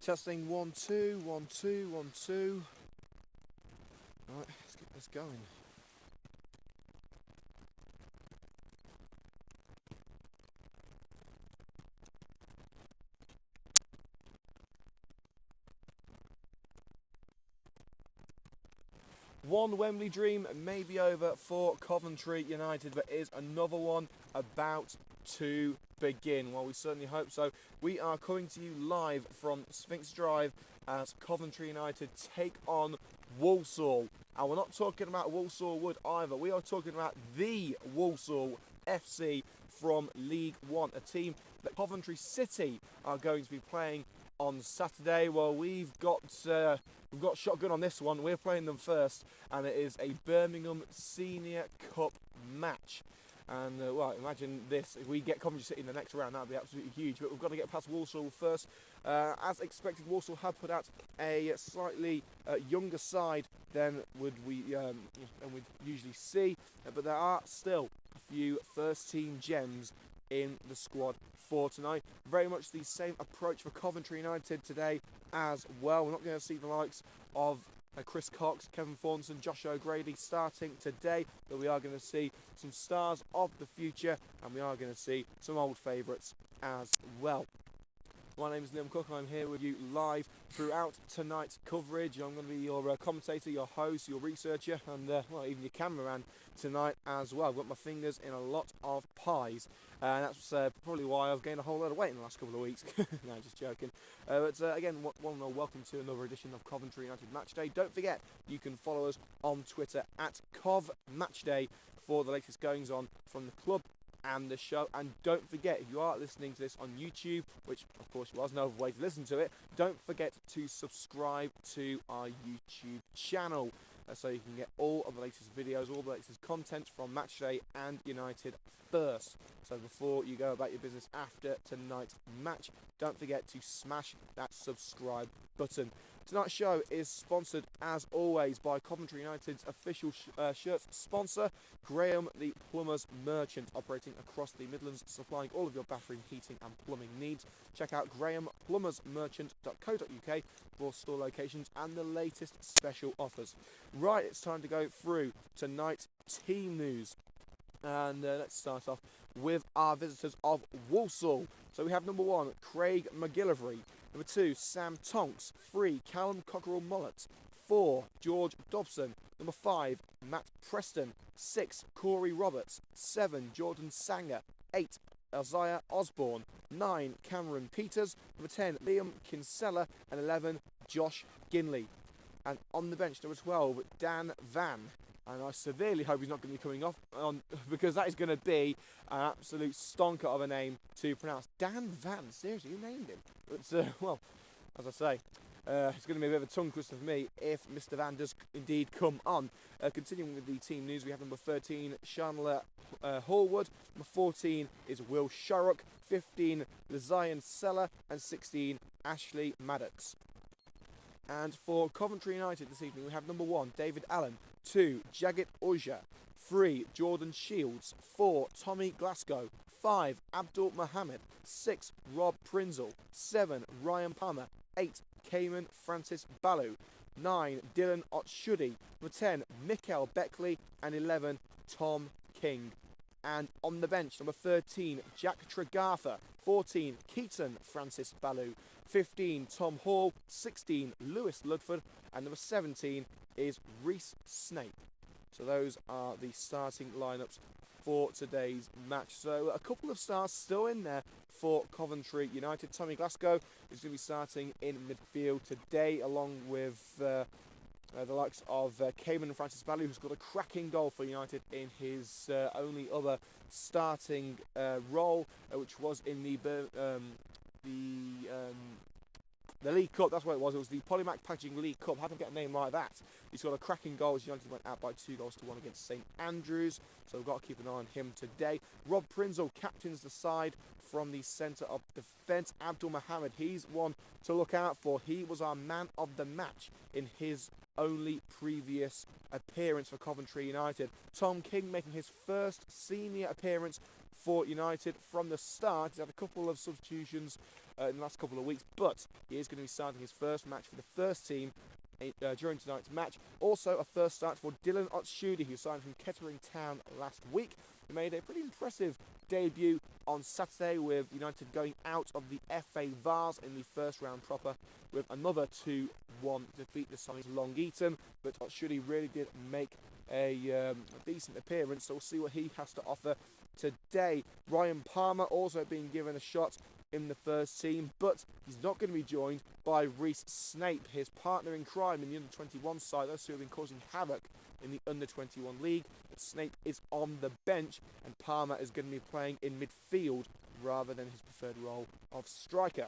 Testing 1 2 1 2 1 2. Right, let's get this going. One Wembley dream may be over for Coventry United, but is another one about to begin? Well, we certainly hope so. We are coming to you live from Sphinx Drive as Coventry United take on Walsall. And we're not talking about Walsall Wood either. We are talking about the Walsall FC from League One, a team that Coventry City are going to be playing on Saturday. Well, we've got shotgun on this one. We're playing them first, and it is a Birmingham Senior Cup match. And well, imagine this: if we get Coventry City in the next round, that would be absolutely huge. But we've got to get past Walsall first. As expected, Walsall have put out a slightly younger side than we'd usually see, but there are still a few first-team gems in the squad for tonight. Very much the same approach for Coventry United today as well. We're not going to see the likes of Chris Cox, Kevin Thornton, Josh O'Grady starting today, but we are going to see some stars of the future, and we are going to see some old favourites as well. My name is Liam Cook. I'm here with you live throughout tonight's coverage. I'm going to be your commentator, your host, your researcher, and well, even your cameraman tonight as well. I've got my fingers in a lot of pies, and that's probably why I've gained a whole lot of weight in the last couple of weeks. No, just joking. But again, welcome to another edition of Coventry United Matchday. Don't forget, you can follow us on Twitter at CovMatchday for the latest goings on from the club and the show. And don't forget, if you are listening to this on YouTube, which of course was no other way to listen to it, don't forget to subscribe to our YouTube channel so you can get all of the latest videos, all the latest content from Matchday and United first. So before you go about your business after tonight's match, don't forget to smash that subscribe button. Tonight's show is sponsored, as always, by Coventry United's official shirt sponsor, Graham the Plumbers Merchant, operating across the Midlands, supplying all of your bathroom, heating and plumbing needs. Check out grahamplumbersmerchant.co.uk for store locations and the latest special offers. Right, it's time to go through tonight's team news. And let's start off with our visitors of Walsall. So we have number 1, Craig McGillivray. Number 2, Sam Tonks. 3, Callum Cockerell-Mullet. 4, George Dobson. Number 5, Matt Preston. 6, Corey Roberts. 7, Jordan Sanger. 8, Isaiah Osborne. 9, Cameron Peters. Number 10, Liam Kinsella. And 11, Josh Ginley. And on the bench, number 12, Dan Van. And I severely hope he's not going to be coming off because that is going to be an absolute stonker of a name to pronounce. Dan Van, seriously, who named him? But, well, as I say, it's going to be a bit of a tongue twister for me if Mr. Van does indeed come on. Continuing with the team news, we have number 13, Chandler Hallwood. Number 14 is Will Sharrock. 15, Lizian Seller. And 16, Ashley Maddox. And for Coventry United this evening, we have number 1, David Allen. 2, Jagit Uja. 3, Jordan Shields. 4, Tommy Glasgow. 5, Abdul Mohammed. 6, Rob Prinzel. 7, Ryan Palmer. 8, Cayman Francis Ballu. 9, Dylan Otshudi. Number 10, Mikael Beckley. And 11, Tom King. And on the bench, number 13, Jack Tregartha. 14, Keaton Francis Ballu. 15, Tom Hall. 16, Lewis Ludford. And number 17 is Reece Snape. So those are the starting lineups for today's match. So a couple of stars still in there for Coventry United. Tommy Glasgow is going to be starting in midfield today, along with the likes of Cayman Francis Ballu, who's got a cracking goal for United in his only other starting role, which was in the League Cup. That's what it was. It was the Polymac Packaging League Cup. How can I get a name like that? He's got a cracking goal as United went out by 2-1 against St Andrews. So we've got to keep an eye on him today. Rob Prinzel captains the side from the centre of defence. Abdul Mohammed, he's one to look out for. He was our man of the match in his only previous appearance for Coventry United. Tom King making his first senior appearance for United from the start. He's had a couple of substitutions in the last couple of weeks, but he is going to be starting his first match for the first team during tonight's match. Also a first start for Dylan Otsudi, who signed from Kettering Town last week. He made a pretty impressive debut on Saturday, with United going out of the FA Vase in the first round proper with another 2-1 defeat this time to Long Eaton. But Otsudi really did make a decent appearance, so we'll see what he has to offer today. Ryan Palmer also being given a shot in the first team, but he's not going to be joined by Reece Snape, his partner in crime in the under-21 side. Those two have been causing havoc in the under-21 league. But Snape is on the bench, and Palmer is going to be playing in midfield rather than his preferred role of striker.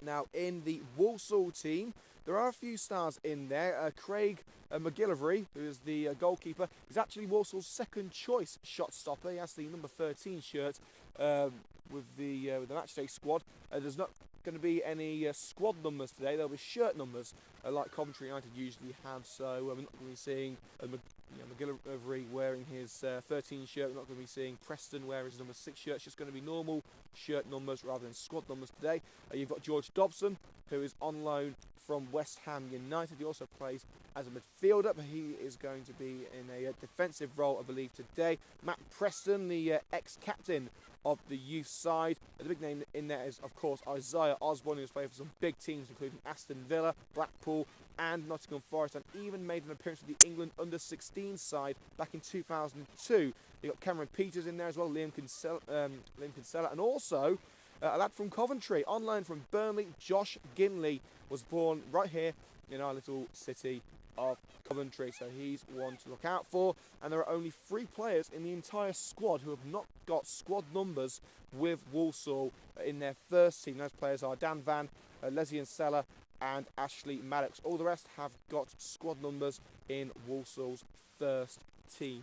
Now, in the Walsall team, there are a few stars in there. Craig McGillivray, who is the goalkeeper, is actually Walsall's second choice shot stopper. He has the number 13 shirt with the matchday squad. There's not going to be any squad numbers today. There'll be shirt numbers like Coventry United usually have. So we're not going to be seeing McGillivray wearing his 13 shirt. We're not going to be seeing Preston wear his number 6 shirt. It's just going to be normal shirt numbers rather than squad numbers today. You've got George Dobson, who is on loan from West Ham United. He also plays as a midfielder, but he is going to be in a defensive role, I believe, today. Matt Preston, the ex-captain of the youth side. The big name in there is, of course, Isaiah Osborne, who has played for some big teams, including Aston Villa, Blackpool, and Nottingham Forest, and even made an appearance with the England under-16 side back in 2002. You've got Cameron Peters in there as well, Liam Kinsella, and also a lad from Coventry, on loan from Burnley, Josh Ginley, was born right here in our little city of Coventry, so he's one to look out for. And there are only 3 players in the entire squad who have not got squad numbers with Walsall in their first team. Those players are Dan Van, Leslie Seller, and Ashley Maddox. All the rest have got squad numbers in Walsall's first team.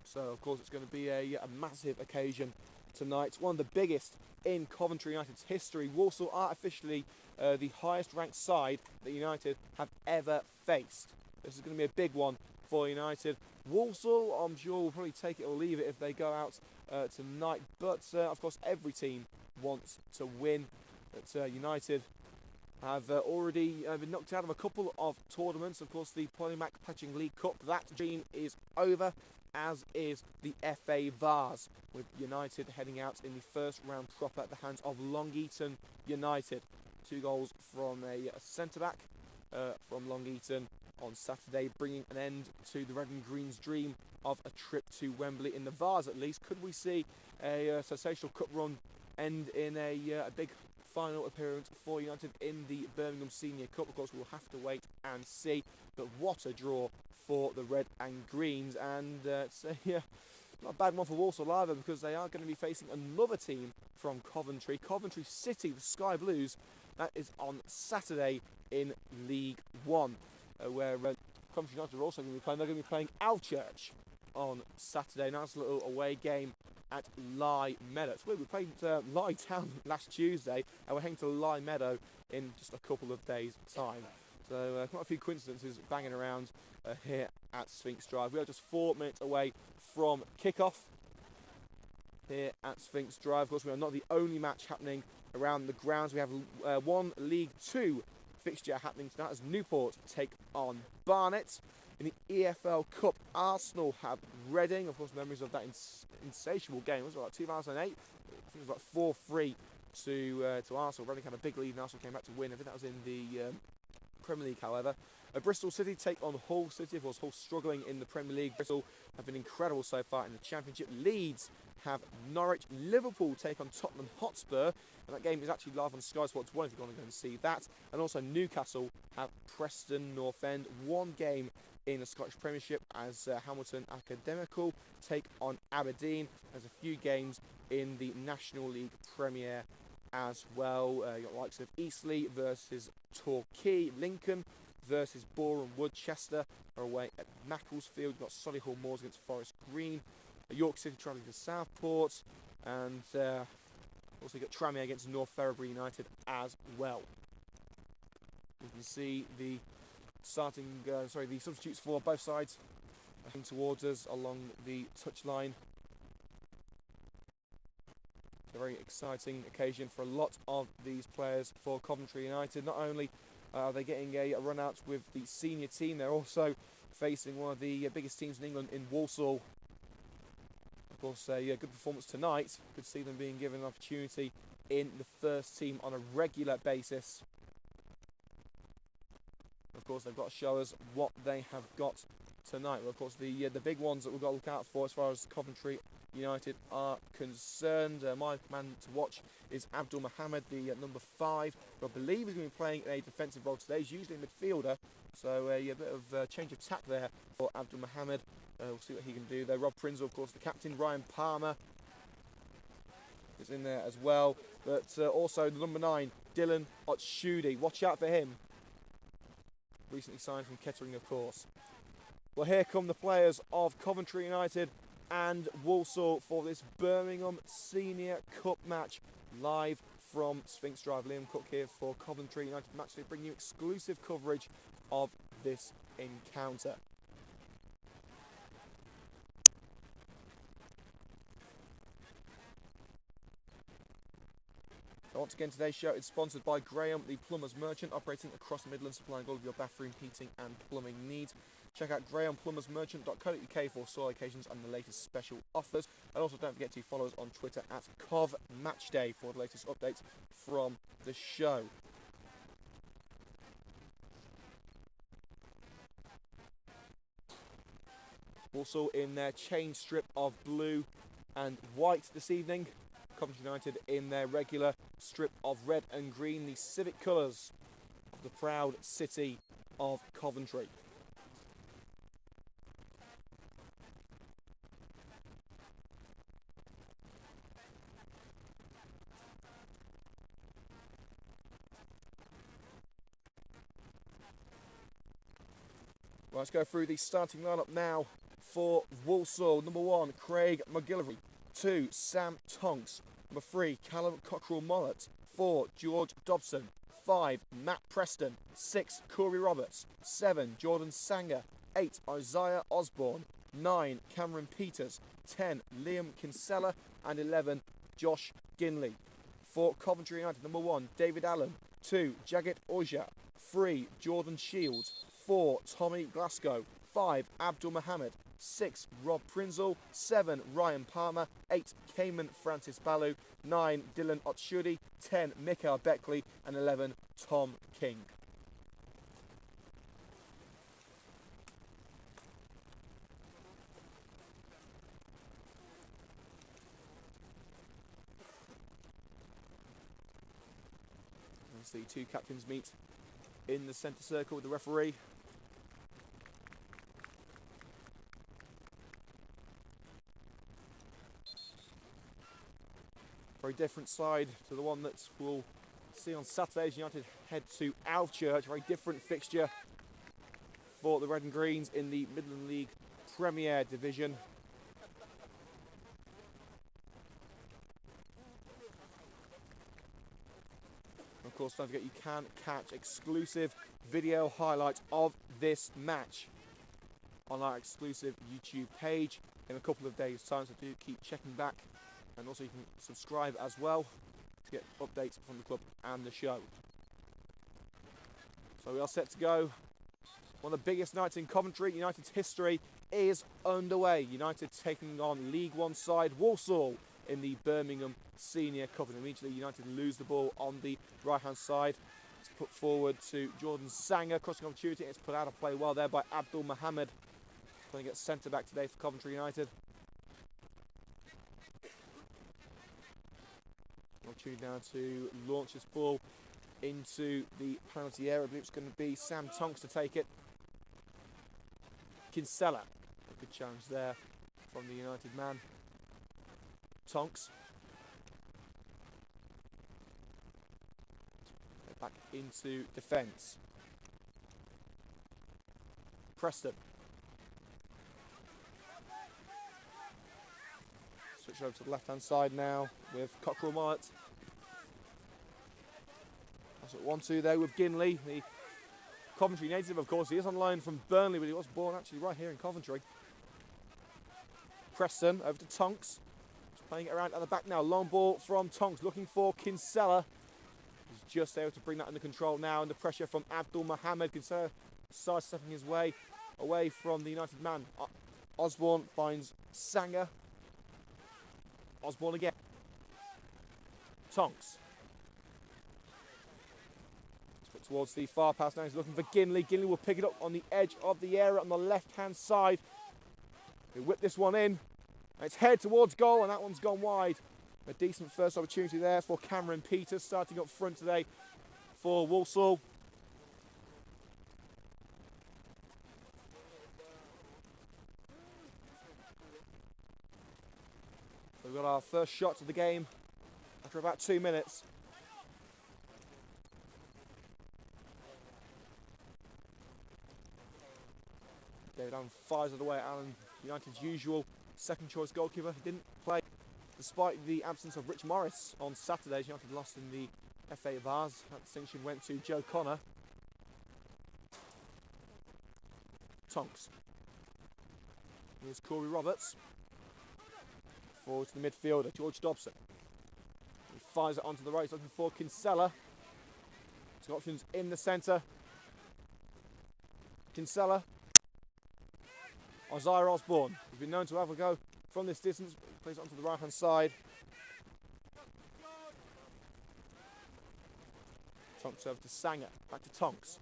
So, of course, it's going to be a massive occasion tonight. It's one of the biggest in Coventry United's history. Walsall are officially the highest ranked side that United have ever faced. This is going to be a big one for United. Walsall, I'm sure, will probably take it or leave it if they go out tonight. But, of course, every team wants to win. But United have already been knocked out of a couple of tournaments. Of course, the Polymac Patching League Cup, that dream is over, as is the FA Vase, with United heading out in the first round proper at the hands of Long Eaton United. 2 goals from a centre-back from Long Eaton on Saturday, bringing an end to the Red and Green's dream of a trip to Wembley in the Vase, at least. Could we see a sensational cup run end in a big final appearance for United in the Birmingham Senior Cup? Of course, we'll have to wait and see. But what a draw for the Red and Greens, and not a bad one for Walsall either, because they are going to be facing another team from Coventry, Coventry City, the Sky Blues. That is on Saturday in League One, where Coventry United are also going to be playing. They're going to be playing Alchurch on Saturday. Nice little away game at Lye Meadow. So we played Lye Town last Tuesday, and we're heading to Lye Meadow in just a couple of days' time. So quite a few coincidences banging around here at Sphinx Drive. We are just 4 minutes away from kickoff here at Sphinx Drive. Of course, we are not the only match happening around the grounds. We have one League Two fixture happening tonight as Newport take on Barnet. In the EFL Cup, Arsenal have Reading. Of course, memories of that insatiable game. Was it like 2008? I think it was like 4-3 to Arsenal. Reading had a big lead and Arsenal came back to win. I think that was in the Premier League, however. Bristol City take on Hull City. Of course, Hull struggling in the Premier League. Bristol have been incredible so far in the Championship. Leeds have Norwich. Liverpool take on Tottenham Hotspur. And that game is actually live on Sky Sports 1 if you want to go and see that. And also Newcastle have Preston North End. One game in the Scottish Premiership as Hamilton Academical take on Aberdeen. There's a few games in the National League Premier as well. You've got likes of Eastleigh versus Torquay, Lincoln versus Boreham Wood, Chester are away at Macclesfield. You've got Solihull Moors against Forest Green, York City travelling to Southport, and also got Tranmere against North Ferriby United as well. You can see the the substitutes for both sides heading towards us along the touchline. a very exciting occasion for a lot of these players for Coventry United. Not only are they getting a run out with the senior team, they're also facing one of the biggest teams in England in Walsall. Of course, a good performance tonight. Could see them being given an opportunity in the first team on a regular basis. Of course, they've got to show us what they have got tonight. Well, of course, the big ones that we've got to look out for as far as Coventry United are concerned. My man to watch is Abdul Mohammed, the number 5, who I believe is going to be playing a defensive role today. He's usually a midfielder, so a bit of change of tack there for Abdul Mohammed. We'll see what he can do there. Rob Prinzel, of course, the captain. Ryan Palmer is in there as well. But also the number 9, Dylan Otshudi. Watch out for him. Recently signed from Kettering, of course. Well, here come the players of Coventry United and Walsall for this Birmingham Senior Cup match, live from Sphinx Drive. Liam Cook here for Coventry United Match to bring you exclusive coverage of this encounter. So once again, today's show is sponsored by Graham, the Plumbers Merchant, operating across the Midlands, supplying all of your bathroom, heating and plumbing needs. Check out grahamplumbersmerchant.co.uk for store locations and the latest special offers. And also don't forget to follow us on Twitter at CovMatchday for the latest updates from the show. Also in their chain strip of blue and white this evening. Coventry United in their regular strip of red and green, the civic colours of the proud city of Coventry. Well, let's go through the starting lineup now for Walsall. Number 1, Craig McGillivray. 2, Sam Tonks. Number 3, Callum Cockrell-Mollett. 4, George Dobson. 5, Matt Preston. 6, Corey Roberts. 7, Jordan Sanger. 8, Isaiah Osborne. 9, Cameron Peters. 10, Liam Kinsella. And 11, Josh Ginley. For Coventry United, number 1, David Allen. 2, Jagat Oja. 3, Jordan Shields. 4, Tommy Glasgow. 5, Abdul Mohammed. 6, Rob Prinzel. 7, Ryan Palmer. 8, Cayman Francis Balu. 9, Dylan Otshudi. 10, Mikael Beckley. And 11, Tom King. As the two captains meet in the centre circle with the referee. Very different side to the one that we'll see on Saturday as United head to Alvechurch. Very different fixture for the Red and Greens in the Midland League Premier Division. Of course, don't forget you can catch exclusive video highlights of this match on our exclusive YouTube page in a couple of days' time, so do keep checking back. And also you can subscribe as well to get updates from the club and the show. So we are set to go. One of the biggest nights in Coventry United's history is underway. United taking on League One side Walsall in the Birmingham Senior Cup. And immediately United lose the ball on the right-hand side. It's put forward to Jordan Sanger. Crossing opportunity. It's put out of play well there by Abdul Mohammed. Playing at centre-back today for Coventry United. Opportunity now to launch this ball into the penalty area. I believe it's going to be Sam Tonks to take it. Kinsella. A good challenge there from the United man. Tonks. Back into defence. Preston. Switch over to the left-hand side now with Cockrell-Mollett. That's at 1-2 there with Ginley, the Coventry native, of course. He is on loan from Burnley, but he was born actually right here in Coventry. Preston over to Tonks. Playing it around at the back now. Long ball from Tonks, looking for Kinsella. He's just able to bring that under control now, under pressure from Abdul Mohammed. Kinsella sidestepping his way away from the United man. Osborne finds Sanger. Osborne again. Tonks. Put towards the far pass now. He's looking for Ginley. Ginley will pick it up on the edge of the area on the left-hand side. He whip this one in. And it's head towards goal, and that one's gone wide. A decent first opportunity there for Cameron Peters, starting up front today for Walsall. We've got our first shot of the game after about 2 minutes. David Allen fires it away. Allen, United's usual second choice goalkeeper. He didn't play despite the absence of Rich Morris on Saturday. United lost in the FA Vase. That distinction went to Joe Connor. Tonks. Here's Corey Roberts. Forward to the midfielder, George Dobson. He fires it onto the right, he's looking for Kinsella. Two options in the centre. Kinsella. Isaiah Osborne. He's been known to have a go from this distance. He plays it onto the right hand side. Tonks over to Sanger. Back to Tonks.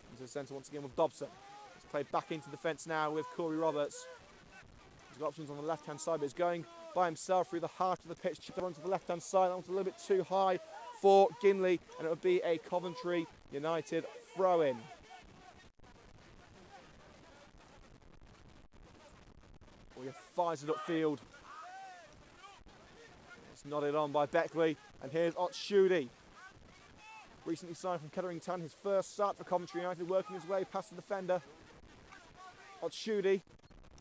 Into the centre once again with Dobson. He's played back into the fence now with Corey Roberts. He's got options on the left hand side, but he's going by himself through the heart of the pitch. Chipped onto the left hand side. That one's a little bit too high for Ginley, and it would be a Coventry United throw in. He fires it upfield. It's nodded on by Beckley, and here's Otshudy. Recently signed from Kettering Town, his first start for Coventry United, working his way past the defender. Otshudy,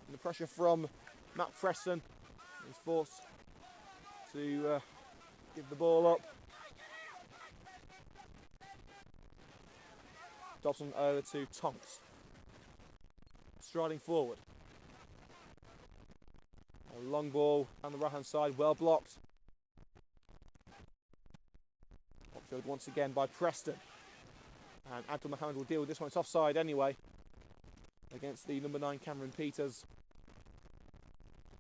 and the pressure from Matt Preston. He's forced to give the ball up. Dobson over to Tonks. Striding forward. A long ball on the right hand side, well blocked. Upfield once again by Preston. And Abdul Mohammed will deal with this one. It's offside anyway against the number 9 Cameron Peters.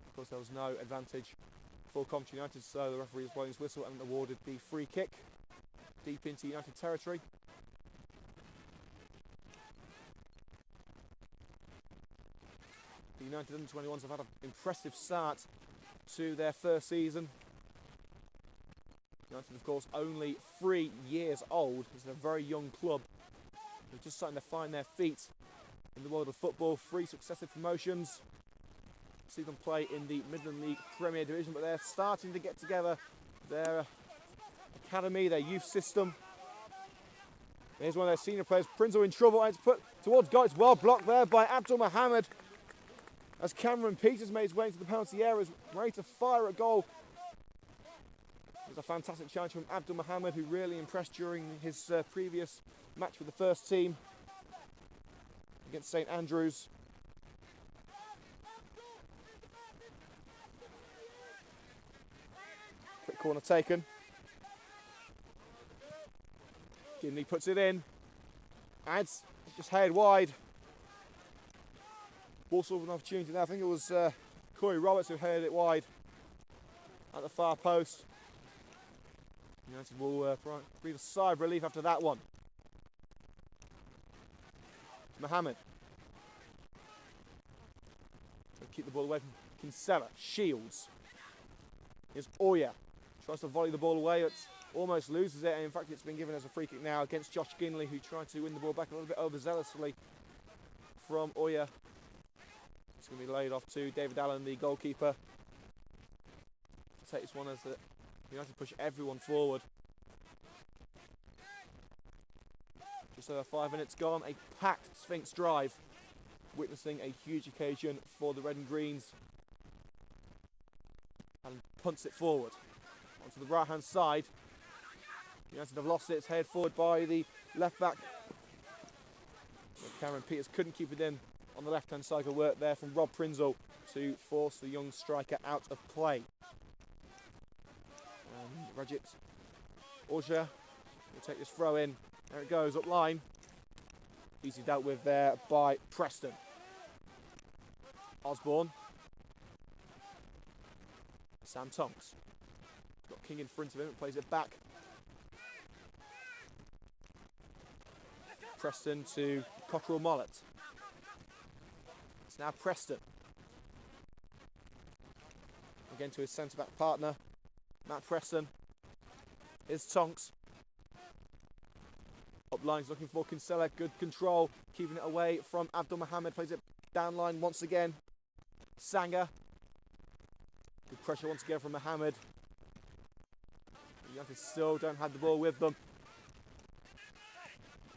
Of course, there was no advantage for Coventry United, so the referee is blowing his whistle and awarded the free kick deep into United territory. The United under-21s have had an impressive start to their first season. United, of course, only 3 years old. It's a very young club. They're just starting to find their feet in the world of football. 3 successive promotions. See them play in the Midland League Premier Division, but they're starting to get together their academy, their youth system. Here's one of their senior players. Prinzel in trouble, and it's put towards goal. It's well blocked there by Abdul Mohammed. As Cameron Peters made his way into the penalty area, is ready to fire a goal. It was a fantastic challenge from Abdul Mohammed, who really impressed during his previous match with the first team against St Andrews. Quick corner taken. Ginley puts it in. And it's just headed wide. Walsall with an opportunity there. I think it was Corey Roberts who headed it wide at the far post. United will breathe a sigh of relief after that one. Mohammed. Keep the ball away from Kinsella. Shields. Here's Oya. Tries to volley the ball away, but almost loses it. And in fact, it's been given as a free kick now against Josh Ginley, who tried to win the ball back a little bit overzealously from Oya. It's going to be laid off to David Allen, the goalkeeper. Takes one as the United push everyone forward. Just over 5 minutes gone. A packed Sphinx Drive, witnessing a huge occasion for the Red and Greens. And punts it forward onto the right hand side. United have lost it. It's headed forward by the left back. But Cameron Peters couldn't keep it in on the left hand side. Of work there from Rob Prinzel to force the young striker out of play. Rajit Orja will take this throw in. There it goes, up line. Easily dealt with there by Preston. Osborne. Sam Tonks. Got King in front of him, plays it back. Preston to Cockerell Mollett. It's now Preston. Again to his centre-back partner, Matt Preston. Here's Tonks. Up lines looking for Kinsella, good control, keeping it away from Abdul Mohammed, plays it down line once again. Sanger. Good pressure once again from Mohammed. United still don't have the ball with them.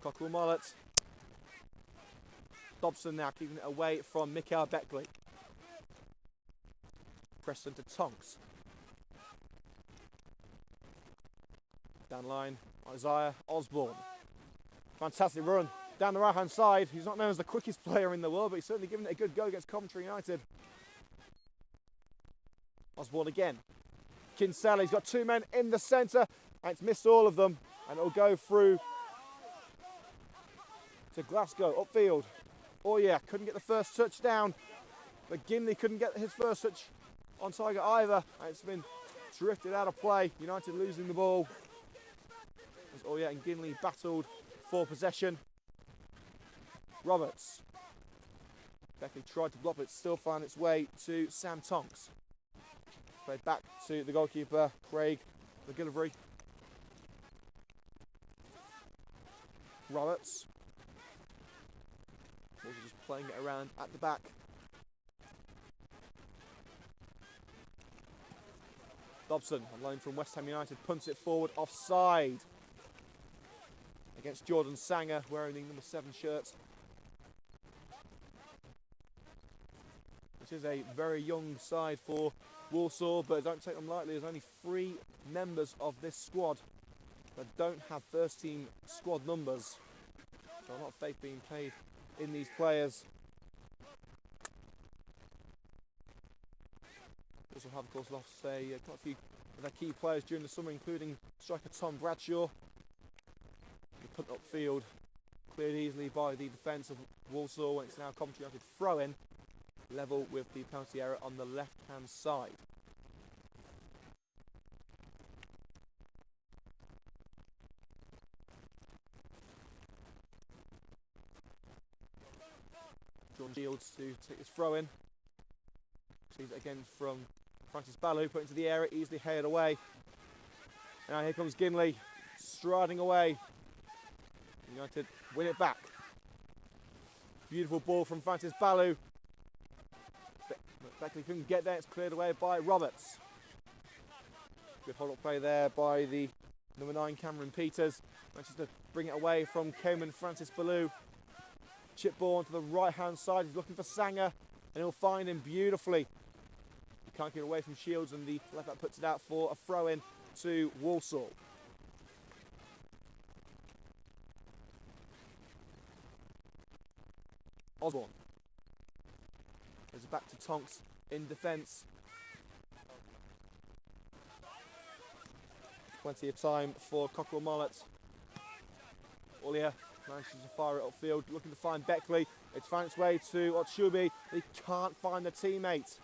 Cockerell Mollett. Dobson now keeping it away from Mikael Beckley. Preston to Tonks. Down line, Isaiah Osborne. Fantastic run down the right hand side. He's not known as the quickest player in the world, but he's certainly given it a good go against Coventry United. Osborne again. Kinsella, he's got two men in the centre, and it's missed all of them, and it'll go through to Glasgow, upfield. Oh yeah, couldn't get the first touchdown, but Ginley couldn't get his first touch on Tiger either, and it's been drifted out of play. United losing the ball. As oh yeah, and Ginley battled for possession. Roberts. Beckley tried to block, but it still found its way to Sam Tonks. Played back to the goalkeeper, Craig McGillivray. Roberts. Also just playing it around at the back. Dobson, on loan from West Ham United, punts it forward offside against Jordan Sanger, wearing the number 7 shirt. This is a very young side for Walsall, but don't take them lightly. There's only 3 members of this squad that don't have first team squad numbers. So a lot of faith being played in these players. Also have, of course, lost quite a few of their key players during the summer, including striker Tom Bradshaw. The punt upfield cleared easily by the defence of Walsall, and it's now Coventry United throw-in, level with the penalty area on the left-hand side. John Shields to take this throw-in. Sees it again from Francis Ballew, put into the area, easily headed away. And now here comes Ginley, striding away. United win it back. Beautiful ball from Francis Ballew. Beckley couldn't get there, it's cleared away by Roberts. Good hold-up play there by the number 9 Cameron Peters. Manages to bring it away from Coleman Francis Ballew. Chip ball onto the right-hand side, he's looking for Sanger, and he'll find him beautifully. He can't get away from Shields, and the left back puts it out for a throw-in to Walsall. Osborne. Goes back to Tonks in defence. Plenty of time for Cockerell Mollett. Ollier manages to fire it upfield, looking to find Beckley. It's found its way to Otshubi. He can't find the teammate.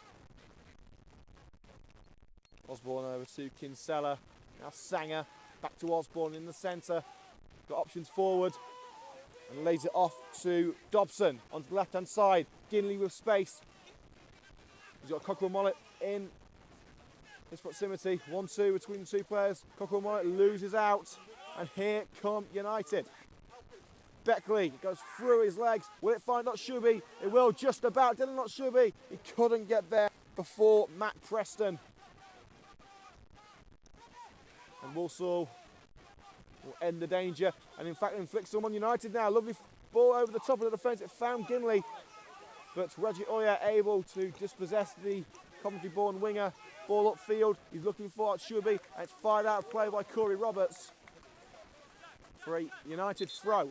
Osborne over to Kinsella. Now Sanger back to Osborne in the centre. Got options forward and lays it off to Dobson onto the left hand side. Ginley with space. He's got Cockerell Mollett in his proximity. 1-2 between the two players. Cockerell Mollett loses out, and here come United. Beckley goes through his legs. Will it find Otshubi? It will just about. Dylan Otshubi. He couldn't get there before Matt Preston. And Walsall will end the danger, and in fact inflict some on United now. Lovely ball over the top of the defence. It found Ginley, but Reggie Oyer able to dispossess the Coventry-born winger. Ball upfield. He's looking for Otshubi, and it's fired out of play by Corey Roberts for a United throw.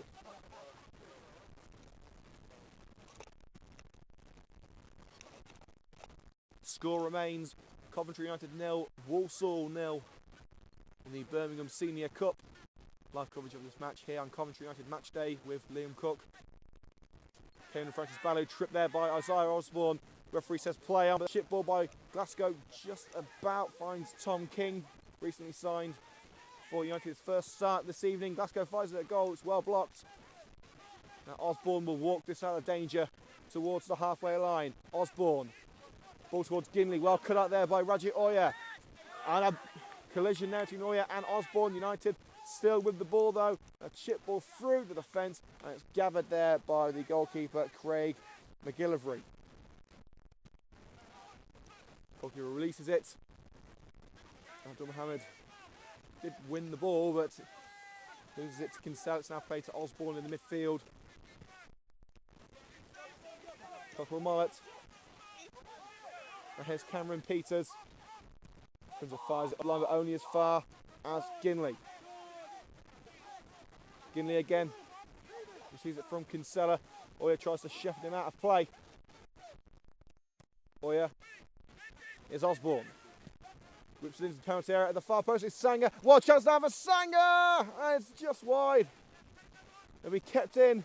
Score remains Coventry United 0, Walsall 0. in the Birmingham Senior Cup. Live coverage of this match here on Coventry United Match Day with Liam Cook. Kane and Francis Ballow, tripped there by Isaiah Osborne. Referee says play on, but the chip ball by Glasgow just about finds Tom King, recently signed for United's first start this evening. Glasgow fires it at goal, it's well blocked. Now Osborne will walk this out of danger towards the halfway line. Osborne, ball towards Ginley, well cut out there by Raji Oya. And a collision now between Oya and Osborne. United still with the ball though. A chip ball through the defence, and it's gathered there by the goalkeeper Craig McGillivray. Goalkeeper releases it. Abdul Mohammed did win the ball, but loses it to Kinsella. It's now played to Osborne in the midfield. Cockrell Mullet. And here's Cameron Peters. Prince fires it along, but only as far as Ginley. Ginley again. Receives it from Kinsella. Oya tries to shepherd him out of play. Oya is Osborne. Whips it into the penalty area at the far post. It's Sanger. What chance now for Sanger! And it's just wide. It'll be kept in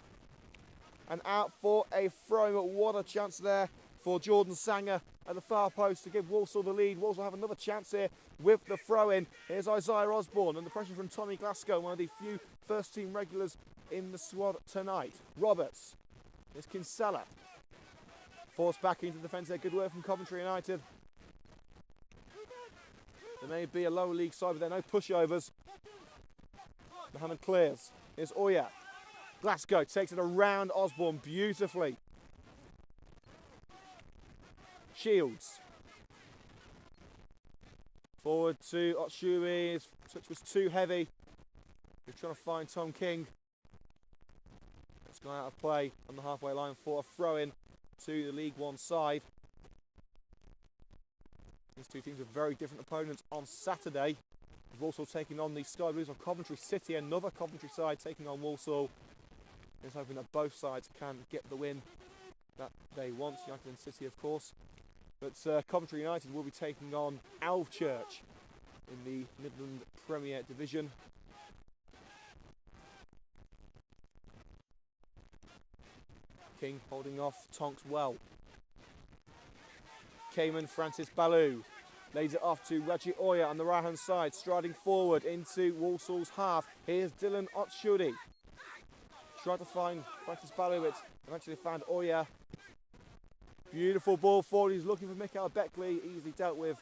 and out for a throw. But what a chance there for Jordan Sanger at the far post to give Walsall the lead. Walsall have another chance here with the throw-in. Here's Isaiah Osborne, and the pressure from Tommy Glasgow, one of the few first-team regulars in the squad tonight. Roberts. Here's Kinsella. Forced back into the defence there. Good work from Coventry United. There may be a lower league side, but there are no pushovers. Mohammed clears. Here's Oya. Glasgow takes it around Osborne beautifully. Shields. Forward to Otshui. His touch was too heavy. He's trying to find Tom King. It's gone out of play on the halfway line for a throw-in to the League One side. These two teams are very different opponents on Saturday. We've also taken on the Sky Blues of Coventry City, another Coventry side taking on Walsall. It's hoping that both sides can get the win that they want. United and City, of course. But Coventry United will be taking on Alvechurch in the Midland Premier Division. King holding off Tonks well. Cayman Francis Balou lays it off to Raji Oya on the right hand side, striding forward into Walsall's half. Here's Dylan Otshudi. Tried to find Francis Balou, but eventually found Oya. Beautiful ball forward. He's looking for Mikael Beckley, easily dealt with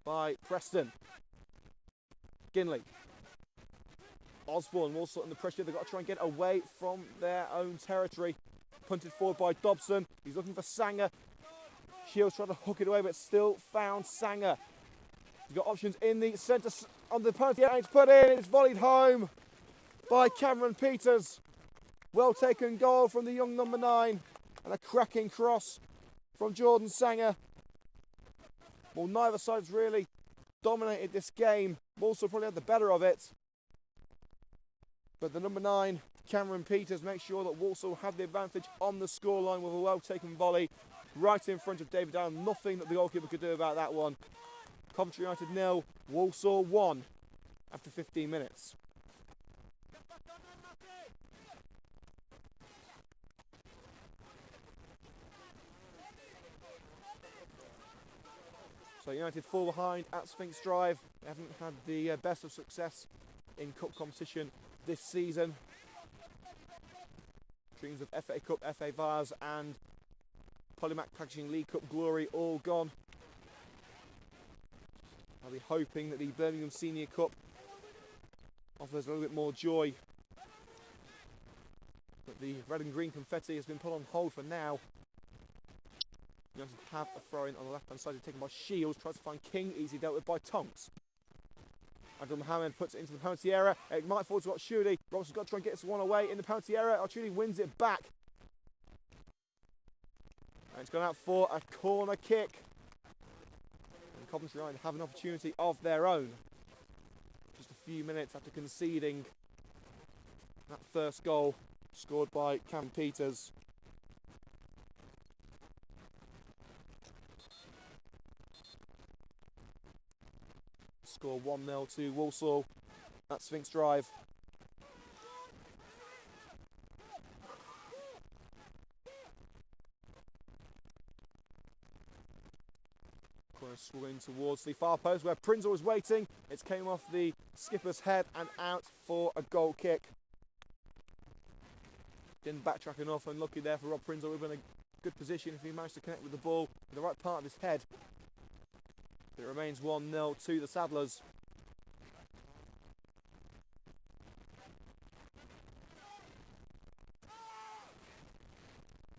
by Preston. Ginley. Osborne, Walsall under pressure. They've got to try and get away from their own territory. Punted forward by Dobson. He's looking for Sanger. Shields trying to hook it away, but still found Sanger. He's got options in the centre on the penalty area. It's put in. It's volleyed home by Cameron Peters. Well taken goal from the young number 9, and a cracking cross from Jordan Sanger. Well, neither side's really dominated this game. Walsall probably had the better of it. But the number 9, Cameron Peters, makes sure that Walsall had the advantage on the scoreline with a well-taken volley right in front of David Allen. Nothing that the goalkeeper could do about that one. Coventry United 0, Walsall 1 after 15 minutes. So United fall behind at Sphinx Drive. They haven't had the best of success in cup competition this season. Dreams of FA Cup, FA Vars and Polymac Packaging League Cup glory all gone. I'll be hoping that the Birmingham Senior Cup offers a little bit more joy. But the red and green confetti has been put on hold for now. United have a throw-in on the left-hand side, taken by Shields, tries to find King, easily dealt with by Tonks. Abdul Mohammed puts it into the penalty area. It might fall to Otshudi. Robertson's got to try and get this one away in the penalty area. Otshudi wins it back. And it's gone out for a corner kick. And Coventry United have an opportunity of their own. Just a few minutes after conceding that first goal scored by Cam Peters. score 1-0 to Walsall at Sphinx Drive. Corner swinging towards the far post where Prinzel was waiting. It's came off the skipper's head and out for a goal kick. Didn't backtrack enough, and lucky there for Rob Prinzel. It would have been a good position if he managed to connect with the ball with the right part of his head. It remains 1-0 to the Saddlers.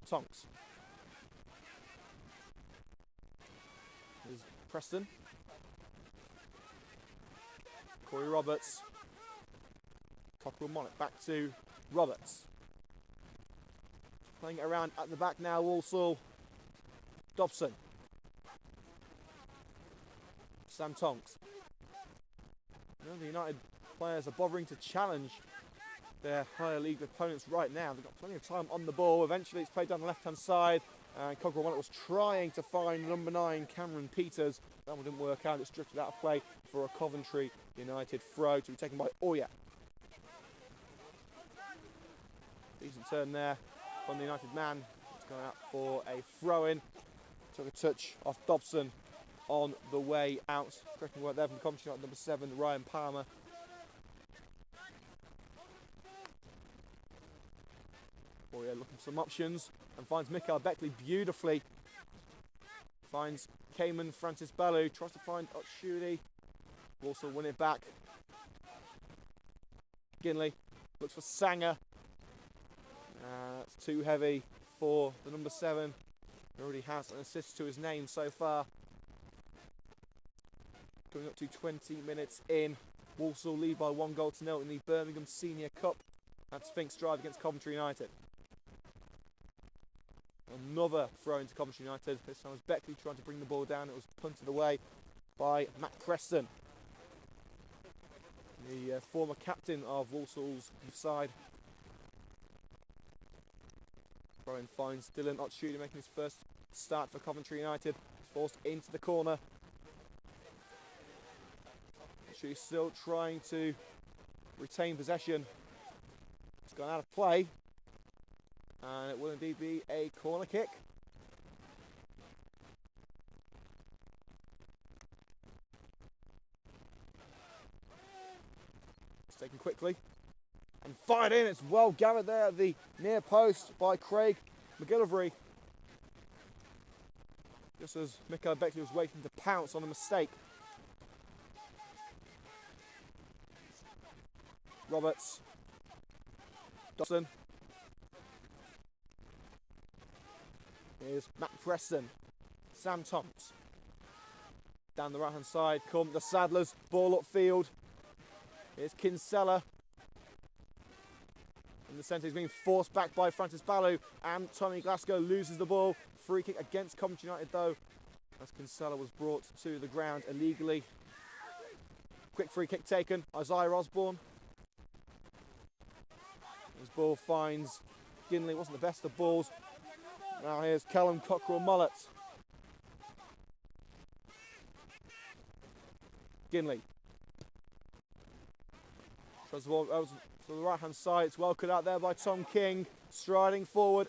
Tonks. There's Preston. Corey Roberts. Cockerell Monnet back to Roberts. Playing it around at the back now, Walsall. Dobson. Sam Tonks. The United players are bothering to challenge their higher league opponents right now. They've got plenty of time on the ball. Eventually it's played down the left-hand side, and Cockerell Monnet was trying to find number 9, Cameron Peters. That one didn't work out. It's drifted out of play for a Coventry United throw to be taken by Oya. Decent turn there from the United man. It's gone out for a throw-in. Took a touch off Dobson on the way out. Correcting work there from Coventry United number 7, Ryan Palmer. Oya looking for some options and finds Mikael Beckley beautifully. Finds Cayman Francis Bellew, tries to find Otshuti. Walsall win it back. Ginley looks for Sanger. That's too heavy for the number 7. He already has an assist to his name so far. Coming up to 20 minutes in. Walsall lead by 1-0 in the Birmingham Senior Cup at Sphinx Drive against Coventry United. Another throw into Coventry United. This time was Beckley trying to bring the ball down. It was punted away by Matt Preston, the former captain of Walsall's side. Throw-in finds Dylan Otshuti making his first start for Coventry United. He's forced into the corner. Otshuti still trying to retain possession. It's gone out of play. And it will indeed be a corner kick. It's taken quickly and fired in. It's well gathered there at the near post by Craig McGillivray. Just as Mikael Beckley was waiting to pounce on a mistake. Roberts. Dawson. Here's Matt Preston. Sam Tonks. Down the right-hand side come the Saddlers. Ball upfield. Here's Kinsella. In the centre, he's being forced back by Francis Bellew, and Tommy Glasgow loses the ball. Free kick against Coventry United though, as Kinsella was brought to the ground illegally. Quick free kick taken. Isaiah Osborne. His ball finds Ginley. Wasn't the best of balls. Now here's Callum Cockerell Mullet. Ginley. Tries the ball to the right hand side. It's well cut out there by Tom King. Striding forward.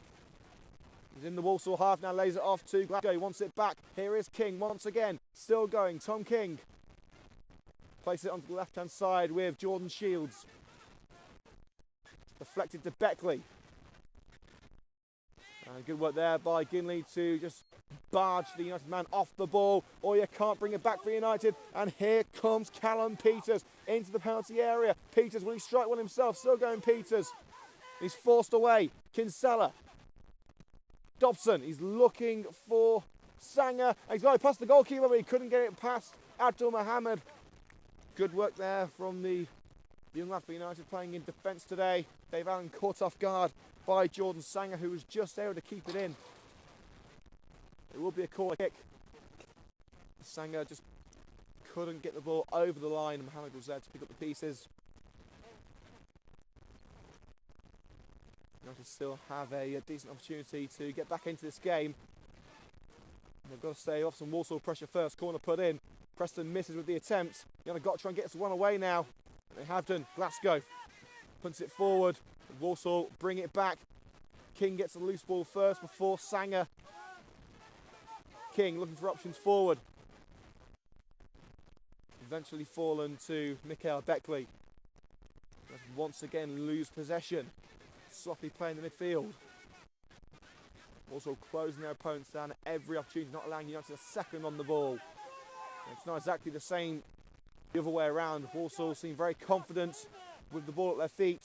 He's in the Walsall half now. Lays it off to Glasgow. He wants it back. Here is King once again. Still going. Tom King. Places it onto the left hand side with Jordan Shields. Deflected to Beckley. And good work there by Ginley to just barge the United man off the ball. Oya can't bring it back for United. And here comes Callum Peters into the penalty area. Peters, will he strike one himself? Still going Peters. He's forced away. Kinsella. Dobson, he's looking for Sanger. And he's got it past the goalkeeper, but he couldn't get it past Abdul Mohammed. Good work there from the young lad for United playing in defence today. Dave Allen caught off guard by Jordan Sanger, who was just able to keep it in. It will be a corner kick. Sanger just couldn't get the ball over the line. Mohammed was there to pick up the pieces. United still have a decent opportunity to get back into this game. They've got to stay off some Walsall pressure first. Corner put in. Preston misses with the attempt. United got to try and get one away now. They have done. Glasgow punts it forward. Walsall bring it back. King gets the loose ball first before Sanger. King looking for options forward. Eventually fallen to Mikael Beckley. Once again lose possession. Sloppy play in the midfield. Also closing their opponents down at every opportunity, not allowing United a second on the ball. And it's not exactly the same the other way around. Walsall seem very confident with the ball at their feet.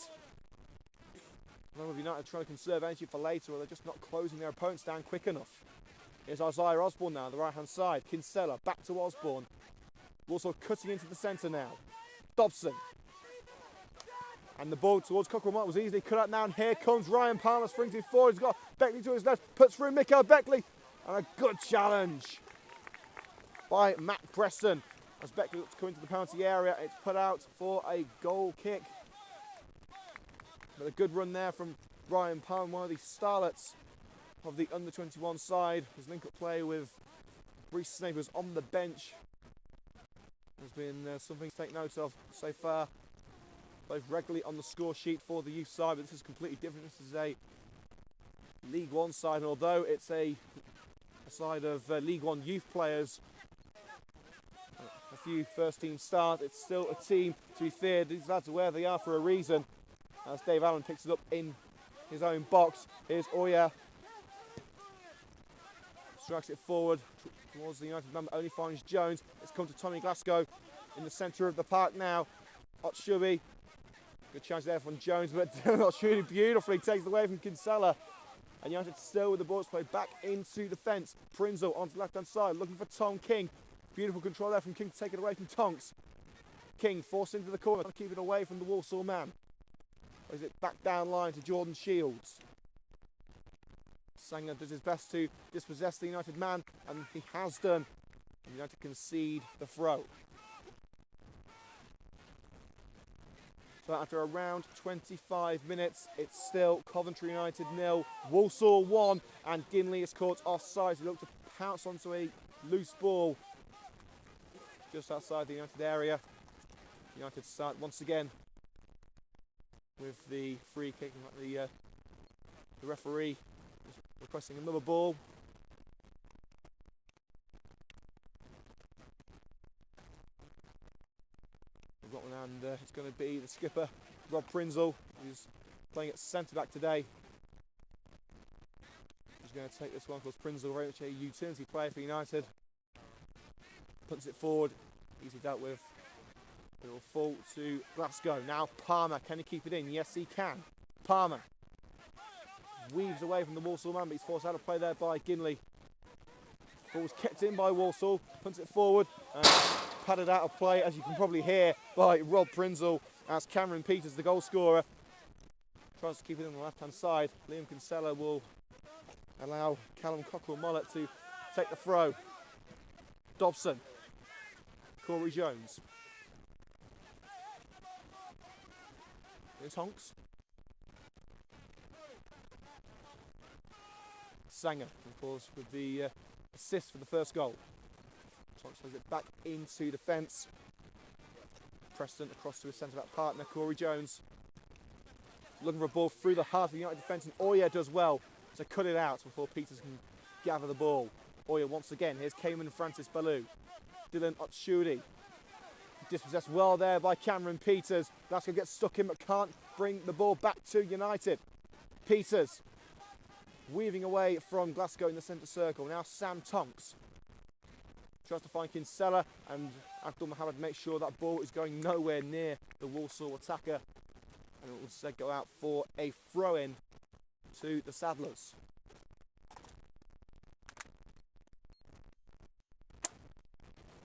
I don't know if United trying to conserve energy for later, or they're just not closing their opponents down quick enough. Here's Isaiah Osborne now on the right hand side. Kinsella back to Osborne. Walsall cutting into the centre now. Dobson. And the ball towards Cockrell was easily cut out now, and here comes Ryan Palmer, springs it forward. He's got Beckley to his left, puts through Mikael Beckley, and a good challenge by Matt Preston. As Beckley looks to come into the penalty area, it's put out for a goal kick. But a good run there from Ryan Palmer, one of the starlets of the under-21 side. His link-up play with Reece Snape was on the bench. There's been something to take note of so far. Both regularly on the score sheet for the youth side, but this is completely different. This is a League One side, and although it's a side of League One youth players, a few first team start, it's still a team to be feared. These lads are where they are for a reason. As Dave Allen picks it up in his own box. Here's Oya. Strikes it forward towards the United member, only finds Jones. It's come to Tommy Glasgow in the centre of the park now. Otshubi. Good chance there from Jones, but Otshubi beautifully takes it away from Kinsella. And United still with the ball. It's played back into the fence. Prinzel onto the left-hand side, looking for Tom King. Beautiful control there from King to take it away from Tonks. King forced into the corner, trying to keep it away from the Walsall man. Or is it back down line to Jordan Shields? Sanger does his best to dispossess the United man, and he has done. And United concede the throw. So after around 25 minutes, it's still Coventry United 0, Walsall 1, and Ginley is caught offside. He looked to pounce onto a loose ball just outside the United area. United start once again with the free kick. The referee is requesting another ball. And it's going to be the skipper, Rob Prinzel, who's playing at centre-back today. He's going to take this one because Prinzel, very much a utility player for United. Puts it forward, easily dealt with. It will fall to Glasgow. Now Palmer, can he keep it in? Yes, he can. Palmer weaves away from the Walsall man, but he's forced out of play there by Ginley. Ball was kept in by Walsall, punts it forward, and padded out of play, as you can probably hear, by Rob Prinzel, as Cameron Peters, the goal scorer, tries to keep it on the left-hand side. Liam Kinsella will allow Callum Cockrell-Mullet to take the throw. Dobson. Corey Jones. Here's Honks. Sanger, of course, with the assist for the first goal. Tonks has it back into the fence. Preston across to his centre-back partner, Corey Jones. Looking for a ball through the heart of the United defence, and Oya does well to cut it out before Peters can gather the ball. Oya once again. Here's Cayman Francis Ballou. Dylan Otshubi. Dispossessed well there by Cameron Peters. Glasgow gets stuck in but can't bring the ball back to United. Peters weaving away from Glasgow in the centre circle. Now Sam Tonks tries to find Kinsella, and Abdul Mohammed makes sure that ball is going nowhere near the Walsall attacker, and it will instead go out for a throw-in to the Saddlers.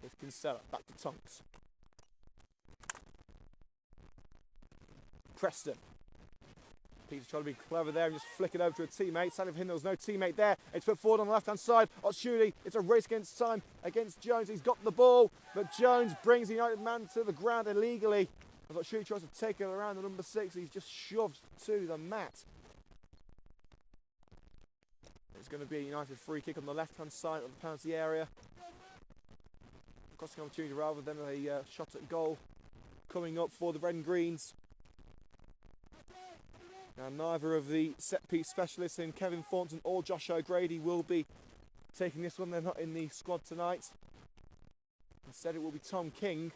Here's Kinsella, back to Tonks. Preston. Peters trying to be clever there and just flick it over to a teammate. Sadly for him, there was no teammate there. It's put forward on the left-hand side. Otshubi, it's a race against time against Jones. He's got the ball, but Jones brings the United man to the ground illegally. As Otshubi tries to take it around the number 6, he's just shoved to the mat. It's going to be a United free kick on the left-hand side of the penalty area. crossing opportunity rather than a shot at goal coming up for the red and greens. Now, neither of the set-piece specialists in Kevin Thornton or Josh O'Grady will be taking this one. They're not in the squad tonight. Instead, it will be Tom King,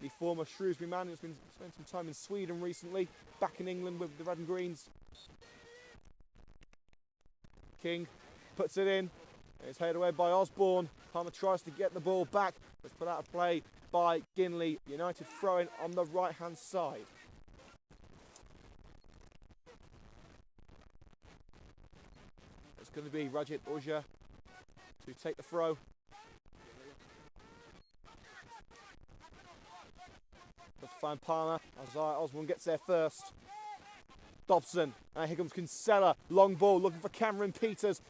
the former Shrewsbury man who's been spending some time in Sweden recently, back in England with the red and greens. King puts it in. It's headed away by Osborne. Palmer tries to get the ball back. It's put out of play by Ginley. United throwing on the right-hand side. It's going to be Rajit Ujja to take the throw. Let's find Palmer. Isaiah Osborne gets there first. Dobson. And here comes Kinsella. Long ball looking for Cameron Peters.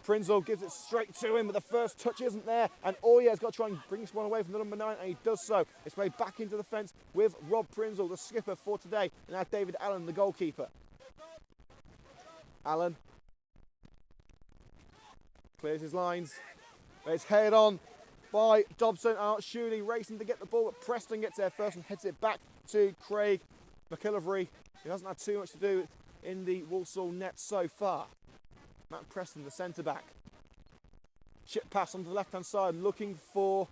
Prinzel gives it straight to him, but the first touch isn't there. And Oye's got to try and bring this one away from the number 9, and he does so. It's played back into the fence with Rob Prinzel, the skipper for today. And now David Allen, the goalkeeper. Allen clears his lines. It's headed on by Dobson. Art Shuley racing to get the ball, but Preston gets there first and heads it back to Craig McIllivery, who hasn't had too much to do in the Walsall net so far. Matt Preston, the centre-back. Chip pass onto the left-hand side, looking for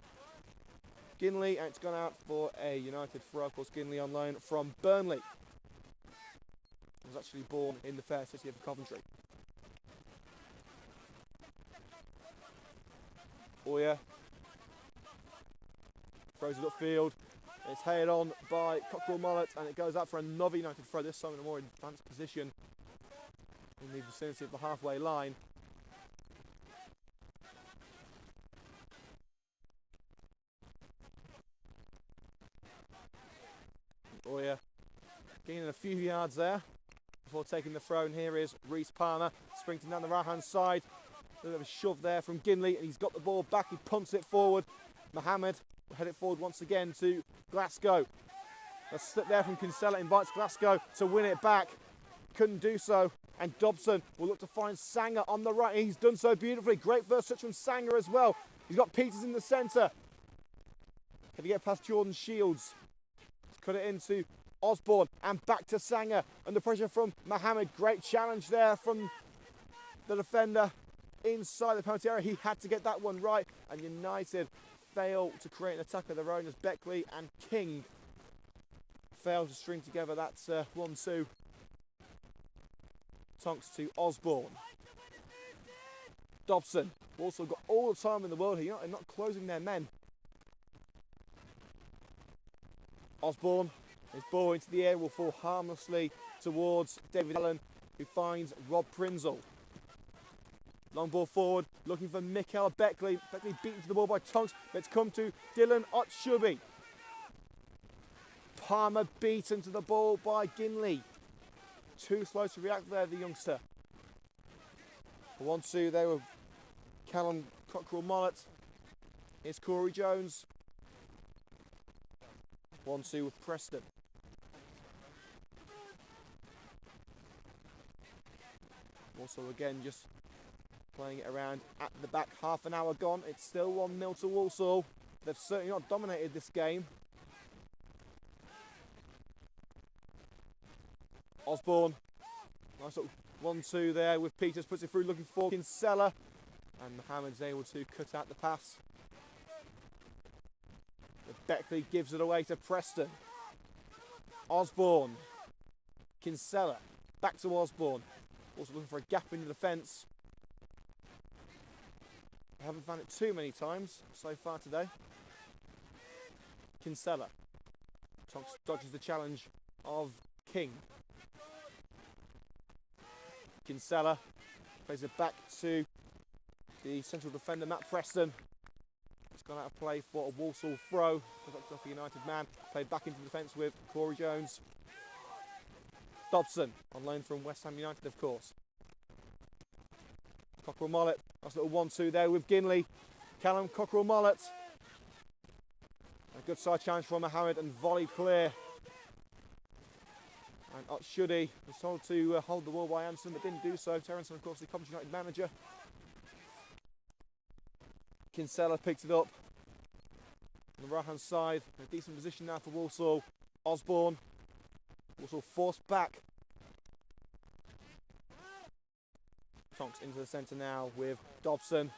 Ginley, and it's gone out for a United throw. Of course, Ginley on loan from Burnley. He was actually born in the fair city of Coventry. Oyer throws it upfield. It's headed on by Cockrell Mullet, and it goes out for another United throw, this time in a more advanced position in the vicinity of the halfway line. Oyer gaining a few yards there before taking the throw, and here is Reece Palmer sprinting down the right hand side. A bit of a shove there from Ginley, and he's got the ball back. He punts it forward. Mohammed will head it forward once again to Glasgow. A slip there from Kinsella invites Glasgow to win it back. Couldn't do so. And Dobson will look to find Sanger on the right. He's done so beautifully. Great first touch from Sanger as well. He's got Peters in the centre. Can he get past Jordan Shields? Cut it into Osborne and back to Sanger. Under pressure from Mohammed. Great challenge there from the defender inside the penalty area. He had to get that one right. And United fail to create an attack of their own as Beckley and King fail to string together that 1-2. Tonks to Osborne. Dobson also got all the time in the world here, not closing their men. Osborne, his ball into the air will fall harmlessly towards David Allen, who finds Rob Prinzel. Long ball forward, looking for Mikael Beckley. Beckley beaten to the ball by Tonks. Let's come to Dylan Otshubi. Palmer beaten to the ball by Ginley. Too slow to react there, the youngster. 1-2 there with Callum Cockrell Mullet. Here's Corey Jones. 1-2 with Preston. Also again just playing it around at the back. Half an hour gone. It's still 1-0 to Walsall. They've certainly not dominated this game. Osborne. Nice little 1-2 there with Peters. Puts it through looking for Kinsella. And Mohammed's able to cut out the pass. But Beckley gives it away to Preston. Osborne. Kinsella. Back to Osborne. Also looking for a gap in the defence. I haven't found it too many times so far today. Kinsella. Tonks dodges the challenge of King. Kinsella plays it back to the central defender, Matt Preston. It's gone out of play for a Walsall throw. That's off a United man. Played back into defence with Corey Jones. Dobson on loan from West Ham United, of course. Cockrell Mullet. Nice little 1-2 there with Ginley. Callum Cockrell Mullet. A good side challenge from Mohammed and volley clear. And Otshudi was told to hold the ball by Anderson, but didn't do so. Terrenson, of course, the Coventry United manager. Kinsella picked it up. On the right hand side, a decent position now for Walsall. Osborne. Walsall forced back. Tonks into the centre now with Dobson.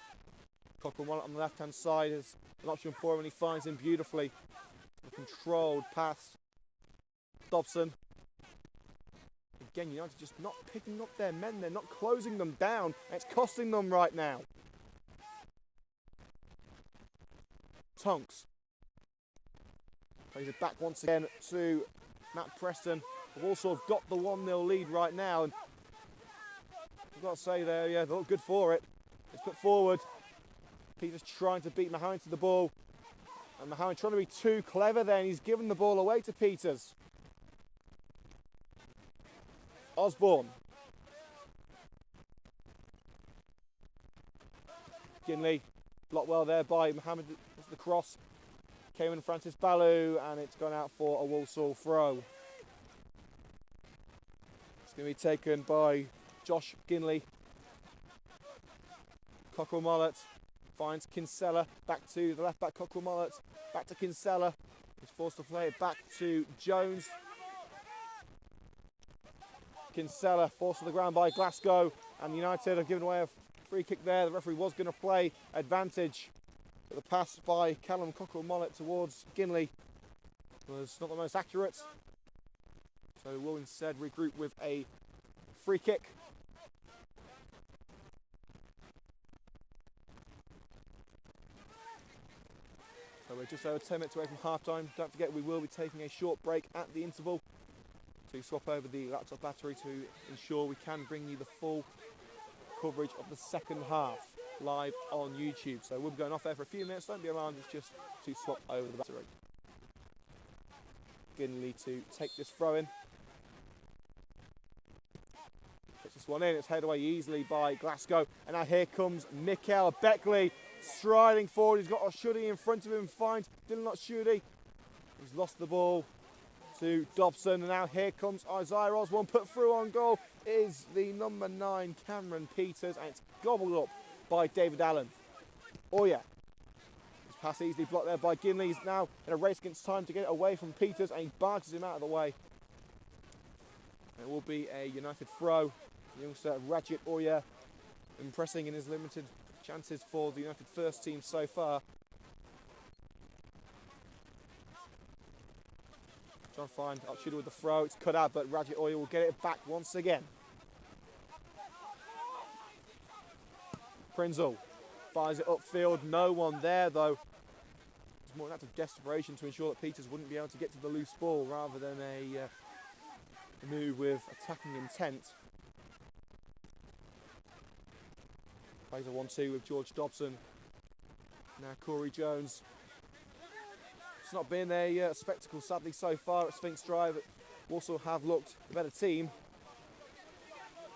Cochrane Wallet on the left hand side is an option for him and he finds him beautifully. A controlled pass. Dobson. Again, United just not picking up their men, they're not closing them down. It's costing them right now. Tonks plays it back once again to Matt Preston. Walsall have got the 1-0 lead right now, and I've got to say they look good for it. It's put forward. Peters trying to beat Mahowan to the ball, and Mahowan trying to be too clever then. He's given the ball away to Peters. Osborne. Ginley blocked well there by Mohammed. The cross came in Francis Baloo and it's gone out for a Walsall throw. It's going to be taken by Josh Ginley. Cockrell Mollett finds Kinsella, back to the left back Cockrell Mollett, back to Kinsella. He's forced to play it back to Jones. Kinsella forced to the ground by Glasgow, and United have given away a free kick there. The referee was going to play advantage. But the pass by Callum Cockrell Mollett towards Ginley was not the most accurate. So we'll instead regroup with a free kick. So we're just over 10 minutes away from half-time. Don't forget we will be taking a short break at the interval to swap over the laptop battery to ensure we can bring you the full coverage of the second half live on YouTube. So we'll be going off there for a few minutes. Don't be alarmed, it's just to swap over the battery. Ginley to take this throw in. Puts this one in, it's headed away easily by Glasgow. And now here comes Mikael Beckley striding forward. He's got Oshudi in front of him, finds Dylan Oshudi. He's lost the ball to Dobson, and now here comes Isaiah Osborne, put through on goal is the number 9 Cameron Peters, and it's gobbled up by David Allen. Oh yeah, his pass easily blocked there by Ginley. He's now in a race against time to get away from Peters, and he barges him out of the way. It will be a United throw. Youngster Rajit Oya impressing in his limited chances for the United first team so far. Trying to find Oshida with the throw. It's cut out, but Rajit Oya will get it back once again. Prinzel fires it upfield. No one there though. It's more an act of desperation to ensure that Peters wouldn't be able to get to the loose ball rather than a move with attacking intent. Plays a 1-2 with George Dobson. Now Corey Jones. It's not been a spectacle, sadly, so far at Sphinx Drive. Walsall have looked the better team.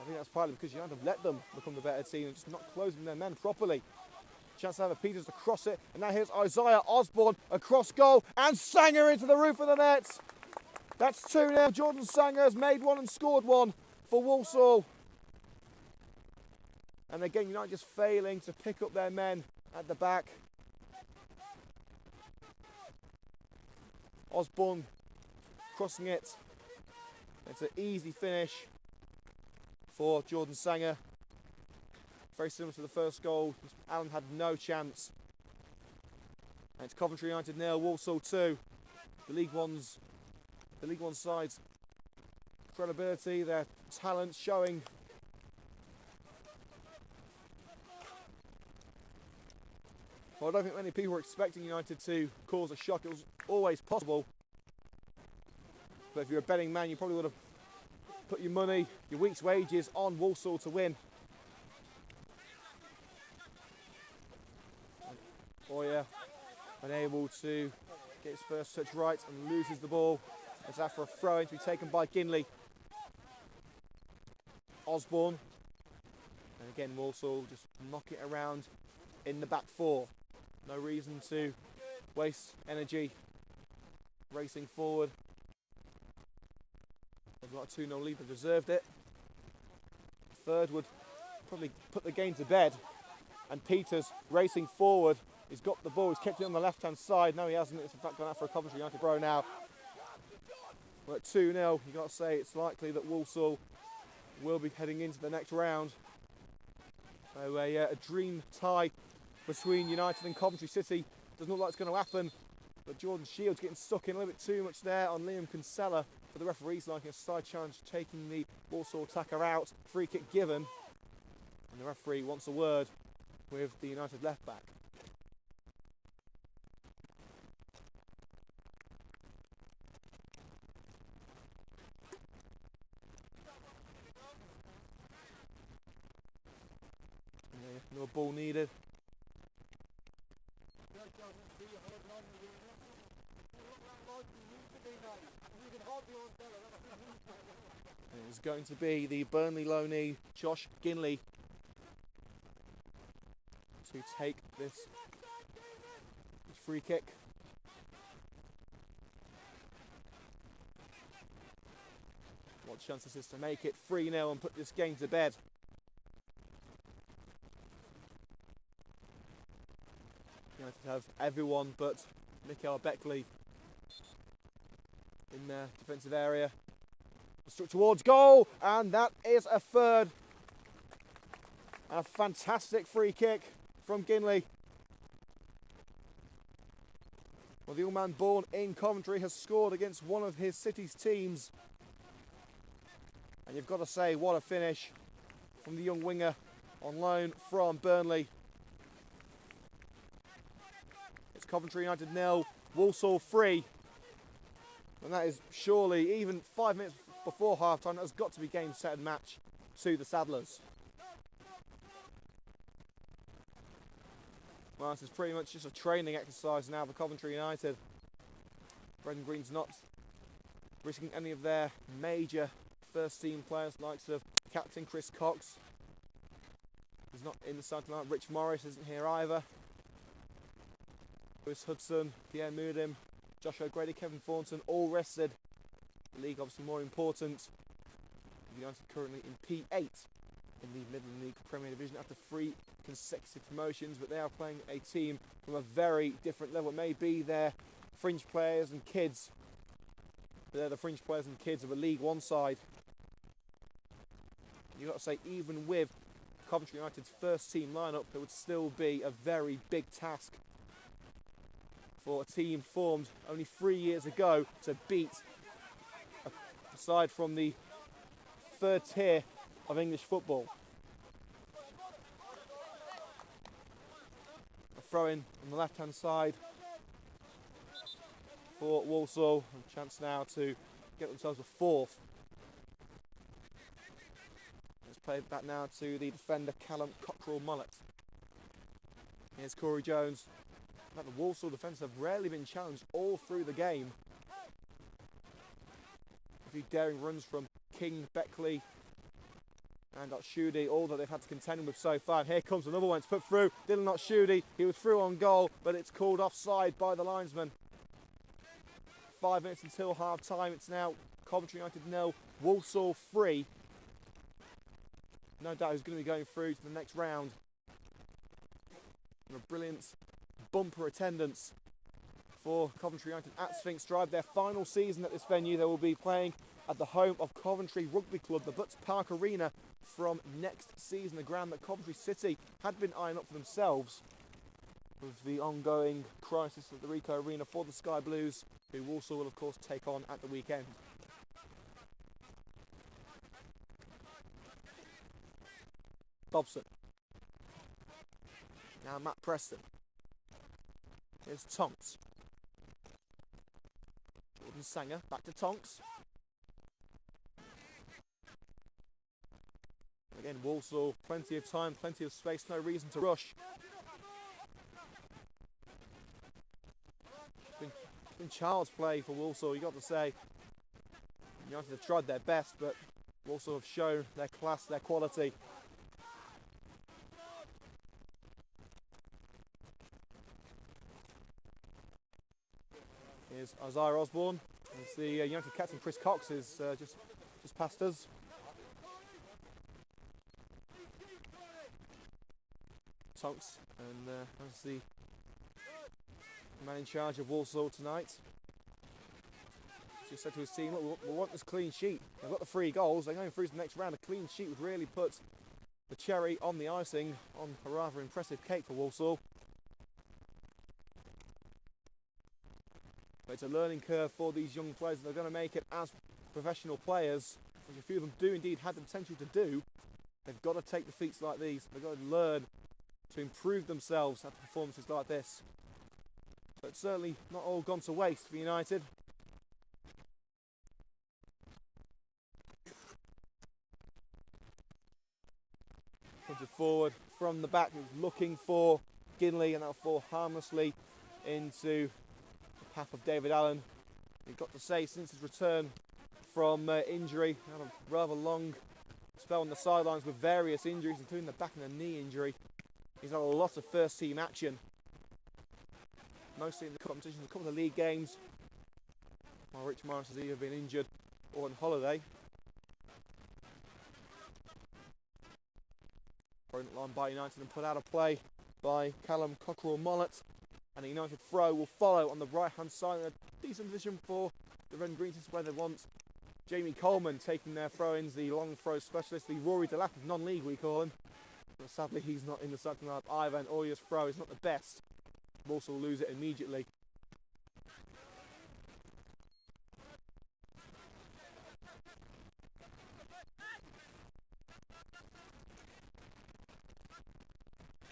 I think that's partly because United have let them become the better team and just not closing their men properly. Chance to have a Peters to cross it, and now here's Isaiah Osborne across goal, and Sanger into the roof of the net. That's 2-0. Jordan Sanger has made one and scored one for Walsall. And again, United just failing to pick up their men at the back. Osborne crossing it. It's an easy finish for Jordan Sanger. Very similar to the first goal. Allen had no chance. And it's Coventry United 0, Walsall 2. The League One side's credibility, their talent showing. Well, I don't think many people were expecting United to cause a shock. It was always possible. But if you're a betting man, you probably would have put your money, your week's wages on Walsall to win. Oya unable to get his first touch right and loses the ball. It's after a throw-in to be taken by Ginley. Osborne. And again, Walsall just knock it around in the back four. No reason to waste energy racing forward. They've got a 2-0 lead, they've deserved it. Third would probably put the game to bed. And Peters racing forward He's got the ball, he's kept it on the left-hand side. No, he hasn't. It's in fact gone out for a Coventry United throw now. We're at 2-0. You've got to say it's likely that Walsall will be heading into the next round. So a dream tie between United and Coventry City. Doesn't look like it's going to happen. But Jordan Shields getting stuck in a little bit too much there on Liam Kinsella. For the referees liking a side challenge, taking the Walsall attacker out. Free kick given. And the referee wants a word with the United left back. No ball needed. It's going to be the Burnley loanee Josh Ginley to take this free kick. What chance is this to make it 3-0 and put this game to bed? United have everyone but Mikael Beckley in their defensive area. Struck towards goal, and that is a third. A fantastic free kick from Ginley. Well, the young man born in Coventry has scored against one of his city's teams. And you've got to say, what a finish from the young winger on loan from Burnley. It's Coventry United 0, Walsall 3. And that is surely, even 5 minutes before half-time, that has got to be game, set and match to the Saddlers. Well, this is pretty much just a training exercise now for Coventry United. Brendan Green's not risking any of their major first-team players, likes of captain Chris Cox. He's not in the side tonight. Rich Morris isn't here either. Lewis Hudson, Pierre Moodim, Josh O'Grady, Kevin Thornton, all rested. The league obviously more important. United currently in P8 in the Midland League Premier Division after 3 consecutive promotions, but they are playing a team from a very different level. It may be their fringe players and kids, but they're the fringe players and kids of a League One side. You've got to say, even with Coventry United's first team lineup, it would still be a very big task for a team formed only 3 years ago to beat a side from the third tier of English football. A throw-in on the left-hand side for Walsall. A chance now to get themselves a fourth. Let's play it back now to the defender Callum Cockrell-Mullet. Here's Corey Jones. The Walsall defence have rarely been challenged all through the game. A few daring runs from King, Beckley and Otshudy, all that they've had to contend with so far. And here comes another one, it's put through. Dylan Otshudy, he was through on goal, but it's called offside by the linesman. 5 minutes until half time. It's now Coventry United 0, Walsall 3. No doubt who's going to be going through to the next round. And a brilliant bumper attendance for Coventry United at Sphinx Drive. Their final season at this venue. They will be playing at the home of Coventry Rugby Club, the Butts Park Arena, from next season. The ground that Coventry City had been eyeing up for themselves with the ongoing crisis at the Ricoh Arena for the Sky Blues, who Walsall will of course take on at the weekend. Dobson. Now Matt Preston. Here's Tonks. Jordan Sanger, back to Tonks. Again, Walsall, plenty of time, plenty of space, no reason to rush. It's been child's play for Walsall, you've got to say. United have tried their best, but Walsall have shown their class, their quality. Here's Isaiah Osborne. As the United captain Chris Cox is just past us. Tonks, and as the the man in charge of Walsall tonight. Just said to his team, look, we want this clean sheet. They've got the 3 goals, they're going through to the next round. A clean sheet would really put the cherry on the icing on a rather impressive cake for Walsall. But it's a learning curve for these young players. They're going to make it as professional players, which a few of them do indeed have the potential to do. They've got to take defeats like these. They've got to learn to improve themselves after performances like this. But it's certainly not all gone to waste for United. Punted forward from the back, looking for Ginley, and that'll fall harmlessly into the path of David Allen. You've got to say, since his return from injury, had a rather long spell on the sidelines with various injuries, including the back and the knee injury. He's had a lot of first team action, mostly in the competition, a couple of league games, while Rich Morris has either been injured or on holiday. Thrown line by United and put out of play by Callum Cockerell-Mollett, and a United throw will follow on the right hand side. A decent position for the Red and Green, where they want Jamie Coleman taking their throw-ins, the long throw specialist, the Rory Delap of non-league we call him. But sadly he's not in the starting lineup either, and Oya's throw is not the best. Walsall will lose it immediately.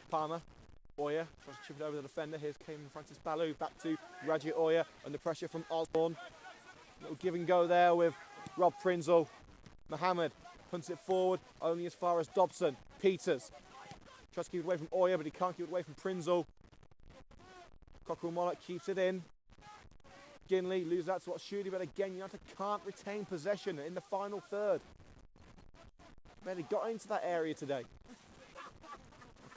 Palmer, Oya tries to chip it over the defender. Here's Cayman Francis Ballou, back to Raji Oya, under pressure from Osborne. Little give and go there with Rob Prinzel. Mohammed punts it forward, only as far as Dobson. Peters tries to keep it away from Oya, but he can't keep it away from Prinzel. Cockerell-Mollett keeps it in. Ginley loses that to what Shooty, but again United can't retain possession in the final third. Barely got into that area today.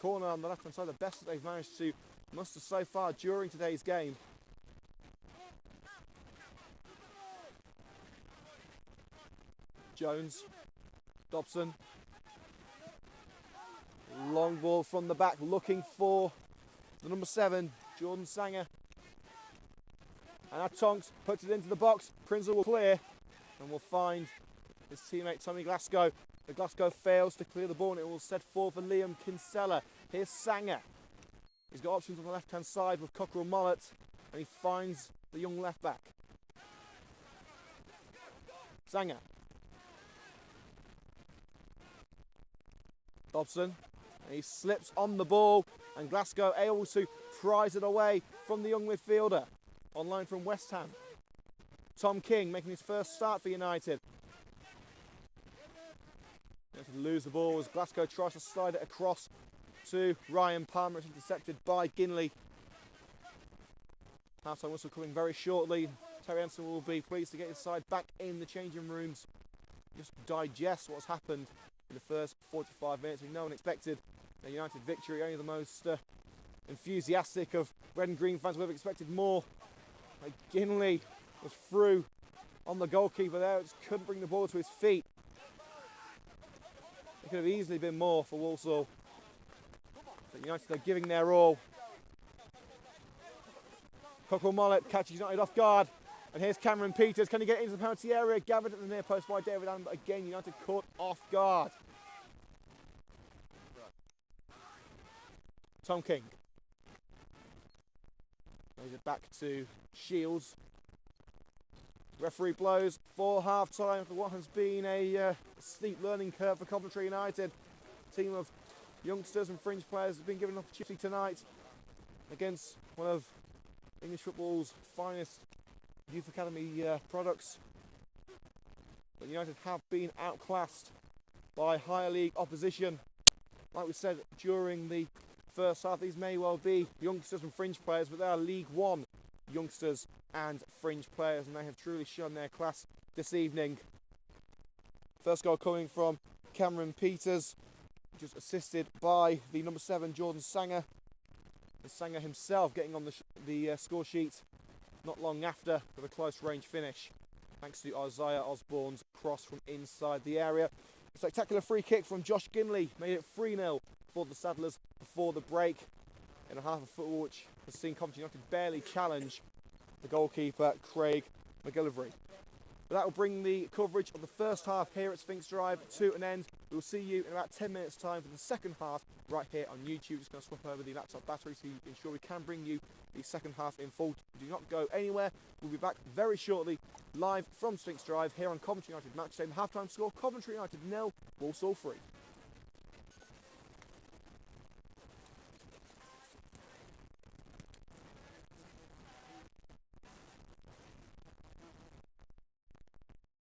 Corner on the left hand side, the best that they've managed to muster so far during today's game. Jones, Dobson, long ball from the back, looking for the number 7, Jordan Sanger, and that Tonks puts it into the box. Prinzel will clear and will find his teammate Tommy Glasgow. The Glasgow fails to clear the ball, and it will set forward for Liam Kinsella. Here's Sanger. He's got options on the left-hand side with Cockerell-Mollett, and he finds the young left-back. Sanger. Dobson. And he slips on the ball, and Glasgow able to prize it away from the young midfielder. Online from West Ham. Tom King making his first start for United. To lose the ball as Glasgow tries to slide it across to Ryan Palmer. It's intercepted by Ginley. Half-time whistle coming very shortly. Terry Anson will be pleased to get his side back in the changing rooms, just digest what's happened in the first 45 minutes. No one expected a United victory. Only the most enthusiastic of red and green fans would have expected more. Like Ginley was through on the goalkeeper there, just couldn't bring the ball to his feet. It could have easily been more for Walsall. But United are giving their all. Cockerell-Mollett catches United off guard. And here's Cameron Peters. Can he get into the penalty area? Gathered at the near post by David Allen. But again, United caught off guard. Tom King. Plays it back to Shields. Referee blows for half-time for what has been a steep learning curve for Coventry United. A team of youngsters and fringe players have been given an opportunity tonight against one of English football's finest youth academy products. But United have been outclassed by higher league opposition. Like we said during the first half, these may well be youngsters and fringe players, but they are League One youngsters and fringe players, and they have truly shown their class this evening. First goal coming from Cameron Peters, just assisted by the number 7 Jordan Sanger. And Sanger himself getting on the score sheet not long after with a close range finish, thanks to Isaiah Osborne's cross from inside the area. A spectacular free kick from Josh Ginley made it 3-0 for the Saddlers before the break. in a half of football, which has seen Coventry United barely challenge the goalkeeper, Craig McGillivray. But that will bring the coverage of the first half here at Sphinx Drive to an end. We will see you in about 10 minutes' time for the second half right here on YouTube. Just going to swap over the laptop battery so you can ensure we can bring you the second half in full. Do not go anywhere. We'll be back very shortly, live from Sphinx Drive here on Coventry United Match Day. Half-time score, Coventry United 0, Walsall 3.